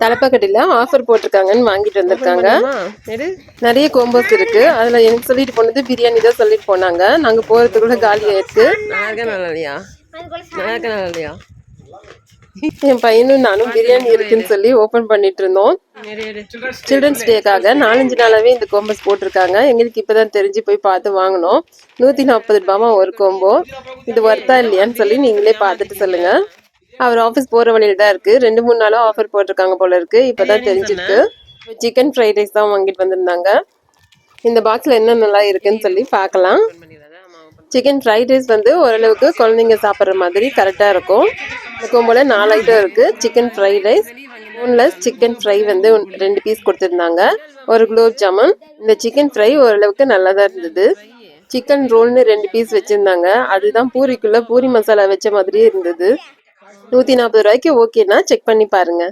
தலப்பாக்கட்டில offer போட்டிருக்காங்கன்னு வாங்கிட்டு வந்திருக்காங்க. நிறைய கோம்போஸ் இருக்கு. அதுல எனக்கு சொல்லிட்டு போனது பிரியாணி தான் சொல்லிட்டு போனாங்க. நாங்க போறதுக்குள்ள காலி ஆயிடுச்சு. என் பையனும் நானும் பிரியாணி இருக்குன்னு சொல்லி ஓபன் பண்ணிட்டு இருந்தோம். சில்ட்ரன்ஸ் டேக்காக 4-5 நாளாவே இந்த கோம்போஸ் போட்டிருக்காங்க. எங்களுக்கு இப்பதான் தெரிஞ்சு போய் பார்த்து வாங்கினோம். 140 ரூபாமா ஒரு கோம்போ. இது ஒர்த்தா இல்லையான்னு சொல்லி நீங்களே பார்த்துட்டு சொல்லுங்க. அவர் ஆஃபீஸ் போற வழியில தான் இருக்கு. 2-3 நாளா ஆஃபர் போட்டிருக்காங்க போல இருக்கு. இப்பதான் தெரிஞ்சிருக்கு. சிக்கன் ஃப்ரைட் ரைஸ் தான் வாங்கிட்டு வந்திருந்தாங்க. இந்த பாக்ஸ்ல என்ன நல்லா இருக்குன்னு சொல்லி பார்க்கலாம். சிக்கன் ஃப்ரைட் ரைஸ் வந்து ஓரளவுக்கு குழந்தைங்க சாப்பிட்ற மாதிரி கரெக்டாக இருக்கும். இருக்கும் போல 4 ஐட்டம் இருக்கு. Chicken fried rice, boneless chicken fry வந்து 2 பீஸ் கொடுத்துருந்தாங்க. ஒரு குலோப் ஜாமுன். இந்த சிக்கன் ஃப்ரை ஓரளவுக்கு நல்லா தான் இருந்தது. சிக்கன் ரோல்னு 2 பீஸ் வச்சிருந்தாங்க. அதுதான் பூரிக்குள்ள பூரி மசாலா வச்ச மாதிரியே இருந்தது. 140 ரூபாய்க்கு ஓகேனா செக் பண்ணி பாருங்க.